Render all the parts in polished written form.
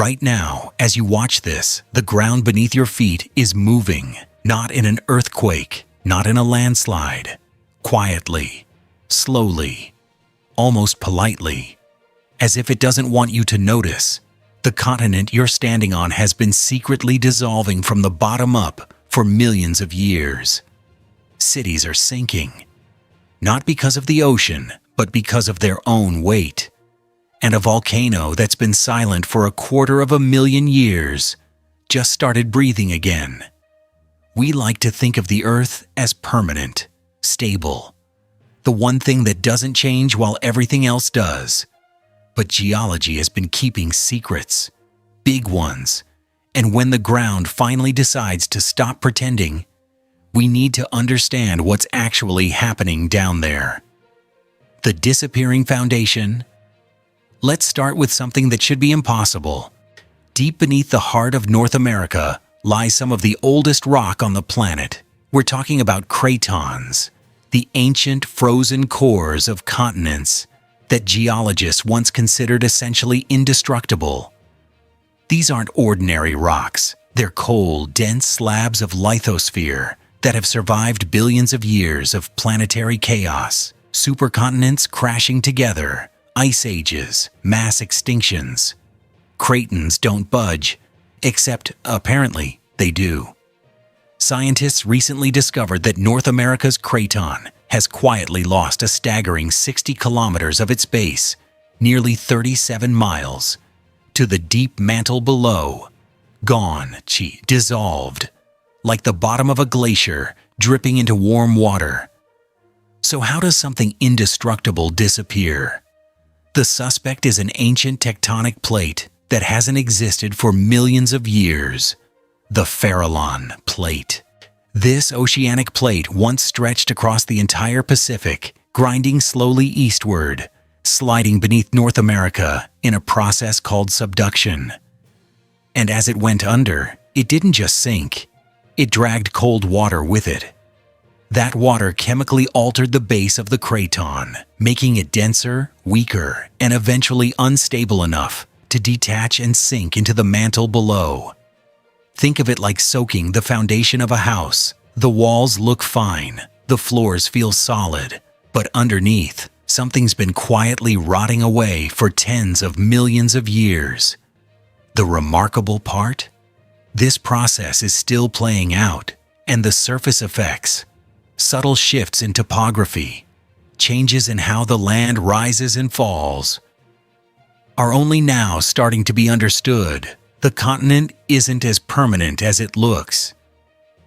Right now, as you watch this, the ground beneath your feet is moving, not in an earthquake, not in a landslide. Quietly, slowly, almost politely, as if it doesn't want you to notice. The continent you're standing on has been secretly dissolving from the bottom up for millions of years. Cities are sinking, not because of the ocean, but because of their own weight. And a volcano that's been silent for 250,000 years just started breathing again. We like to think of the Earth as permanent, stable, the one thing that doesn't change while everything else does. But geology has been keeping secrets, big ones, and when the ground finally decides to stop pretending, we need to understand what's actually happening down there. The disappearing foundation. Let's start with something that should be impossible. Deep beneath the heart of North America lies some of the oldest rock on the planet. We're talking about cratons, the ancient frozen cores of continents that geologists once considered essentially indestructible. These aren't ordinary rocks. They're cold, dense slabs of lithosphere that have survived billions of years of planetary chaos, supercontinents crashing together, ice ages, mass extinctions. Cratons don't budge, except apparently they do. Scientists recently discovered that North America's craton has quietly lost a staggering 60 kilometers of its base, nearly 37 miles, to the deep mantle below. Gone, dissolved, like the bottom of a glacier dripping into warm water. So how does something indestructible disappear? The suspect is an ancient tectonic plate that hasn't existed for millions of years, the Farallon Plate. This oceanic plate once stretched across the entire Pacific, grinding slowly eastward, sliding beneath North America in a process called subduction. And as it went under, it didn't just sink, it dragged cold water with it. That water chemically altered the base of the craton, making it denser, weaker, and eventually unstable enough to detach and sink into the mantle below. Think of it like soaking the foundation of a house. The walls look fine, the floors feel solid, but underneath, something's been quietly rotting away for tens of millions of years. The remarkable part? This process is still playing out, and the surface effects, subtle shifts in topography, changes in how the land rises and falls, are only now starting to be understood. The continent isn't as permanent as it looks.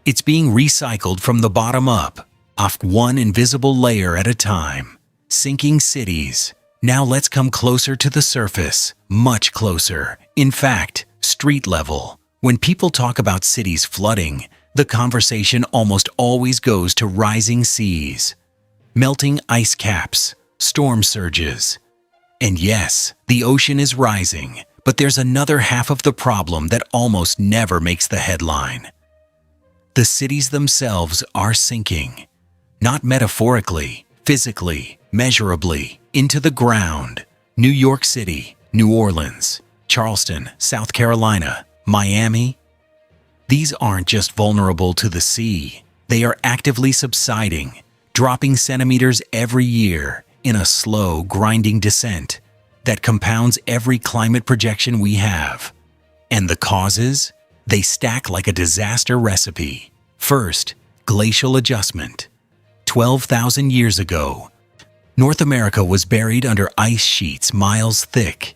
It's being recycled from the bottom up, off one invisible layer at a time, sinking cities. Now let's come closer to the surface, much closer. In fact, street level. When people talk about cities flooding, the conversation almost always goes to rising seas, melting ice caps, storm surges. And yes, the ocean is rising, but there's another half of the problem that almost never makes the headline. The cities themselves are sinking, not metaphorically, physically, measurably, into the ground. New York City, New Orleans, Charleston, South Carolina, Miami. These aren't just vulnerable to the sea. They are actively subsiding, dropping centimeters every year in a slow, grinding descent that compounds every climate projection we have. And the causes? They stack like a disaster recipe. First, glacial adjustment. 12,000 years ago, North America was buried under ice sheets miles thick.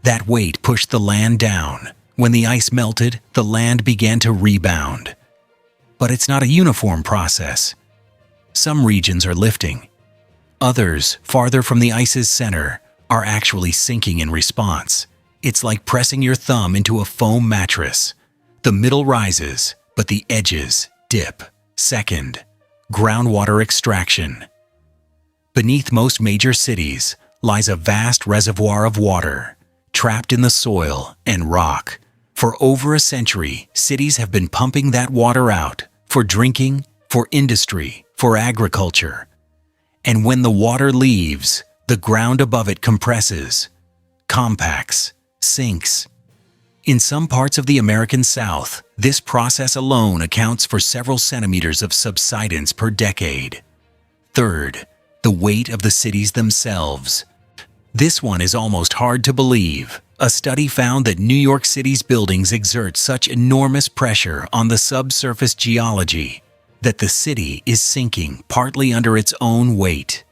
That weight pushed the land down. When the ice melted, the land began to rebound. But it's not a uniform process. Some regions are lifting. Others, farther from the ice's center, are actually sinking in response. It's like pressing your thumb into a foam mattress. The middle rises, but the edges dip. Second, groundwater extraction. Beneath most major cities lies a vast reservoir of water, trapped in the soil and rock. For over a century, cities have been pumping that water out for drinking, for industry, for agriculture. And when the water leaves, the ground above it compresses, compacts, sinks. In some parts of the American South, this process alone accounts for several centimeters of subsidence per decade. Third, the weight of the cities themselves. This one is almost hard to believe. A study found that New York City's buildings exert such enormous pressure on the subsurface geology that the city is sinking partly under its own weight.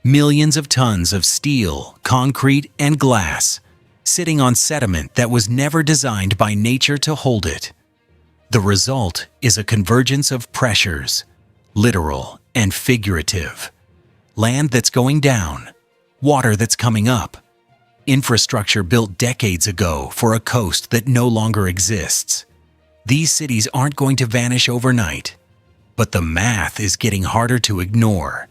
Millions of tons of steel, concrete, and glass sitting on sediment that was never designed by nature to hold it. The result is a convergence of pressures, literal and figurative. Land that's going down, water that's coming up, infrastructure built decades ago for a coast that no longer exists. These cities aren't going to vanish overnight, but the math is getting harder to ignore.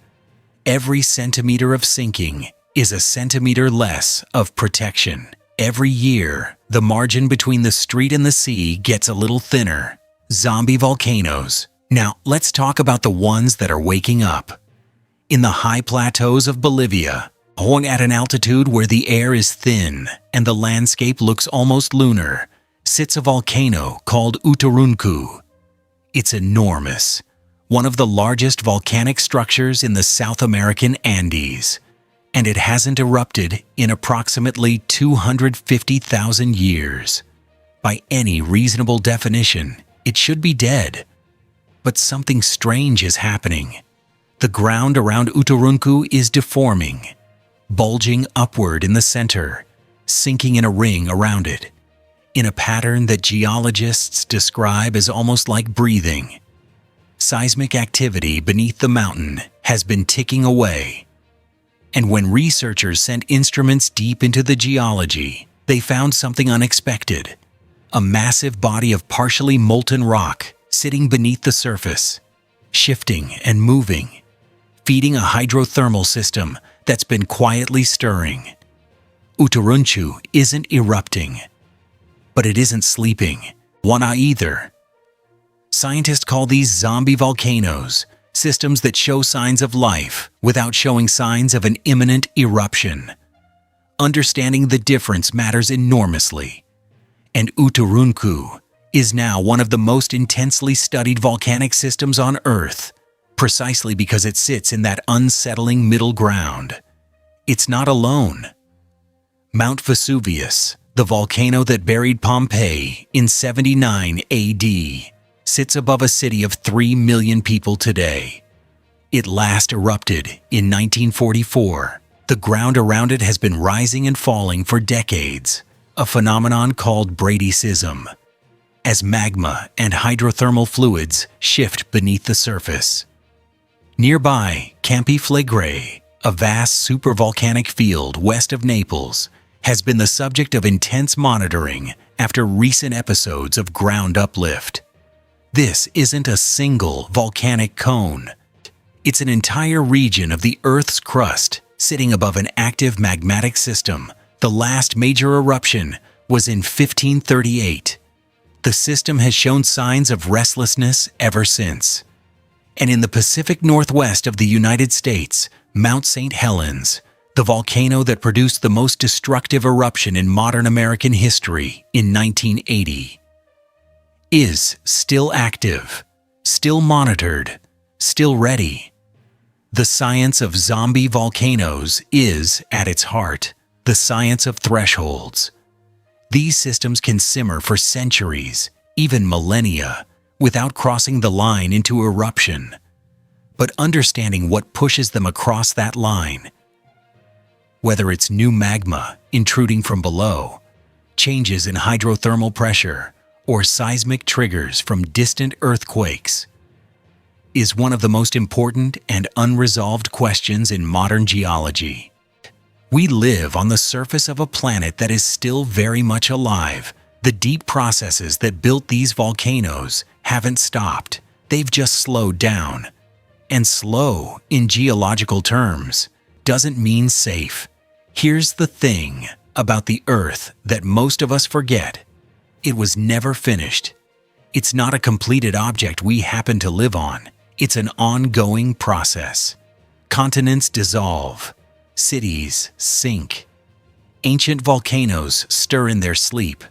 Every centimeter of sinking is a centimeter less of protection. Every year, the margin between the street and the sea gets a little thinner. Zombie volcanoes. Now, let's talk about the ones that are waking up. In the high plateaus of Bolivia, at an altitude where the air is thin and the landscape looks almost lunar, sits a volcano called Uturuncu. It's enormous, one of the largest volcanic structures in the South American Andes, and it hasn't erupted in approximately 250,000 years. By any reasonable definition, it should be dead. But something strange is happening. The ground around Uturuncu is deforming, bulging upward in the center, sinking in a ring around it, in a pattern that geologists describe as almost like breathing. Seismic activity beneath the mountain has been ticking away. And when researchers sent instruments deep into the geology, they found something unexpected. A massive body of partially molten rock sitting beneath the surface, shifting and moving, feeding a hydrothermal system that's been quietly stirring. Uturuncu isn't erupting, but it isn't sleeping. Wana either. Scientists call these zombie volcanoes, systems that show signs of life without showing signs of an imminent eruption. Understanding the difference matters enormously. And Uturuncu is now one of the most intensely studied volcanic systems on Earth, precisely because it sits in that unsettling middle ground. It's not alone. Mount Vesuvius, the volcano that buried Pompeii in 79 AD, sits above a city of 3 million people today. It last erupted in 1944. The ground around it has been rising and falling for decades, a phenomenon called bradycism, as magma and hydrothermal fluids shift beneath the surface. Nearby, Campi Flegrei, a vast supervolcanic field west of Naples, has been the subject of intense monitoring after recent episodes of ground uplift. This isn't a single volcanic cone. It's an entire region of the Earth's crust sitting above an active magmatic system. The last major eruption was in 1538. The system has shown signs of restlessness ever since. And in the Pacific Northwest of the United States, Mount St. Helens, the volcano that produced the most destructive eruption in modern American history in 1980, is still active, still monitored, still ready. The science of zombie volcanoes is, at its heart, the science of thresholds. These systems can simmer for centuries, even millennia, without crossing the line into eruption. But understanding what pushes them across that line, whether it's new magma intruding from below, changes in hydrothermal pressure, or seismic triggers from distant earthquakes, is one of the most important and unresolved questions in modern geology. We live on the surface of a planet that is still very much alive. The deep processes that built these volcanoes haven't stopped. They've just slowed down. And slow, in geological terms, doesn't mean safe. Here's the thing about the Earth that most of us forget. It was never finished. It's not a completed object we happen to live on. It's an ongoing process. Continents dissolve. Cities sink. Ancient volcanoes stir in their sleep.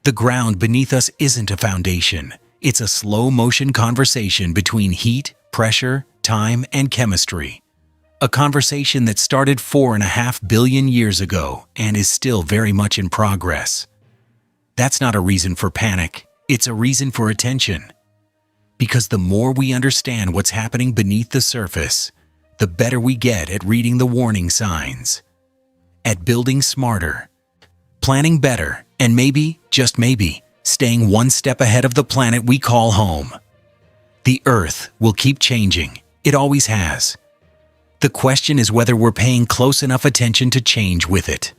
The ground beneath us isn't a foundation. It's a slow-motion conversation between heat, pressure, time, and chemistry. A conversation that started 4.5 billion years ago and is still very much in progress. That's not a reason for panic. It's a reason for attention. Because the more we understand what's happening beneath the surface, the better we get at reading the warning signs, at building smarter, planning better, and maybe, just maybe, staying one step ahead of the planet we call home. The Earth will keep changing. It always has. The question is whether we're paying close enough attention to change with it.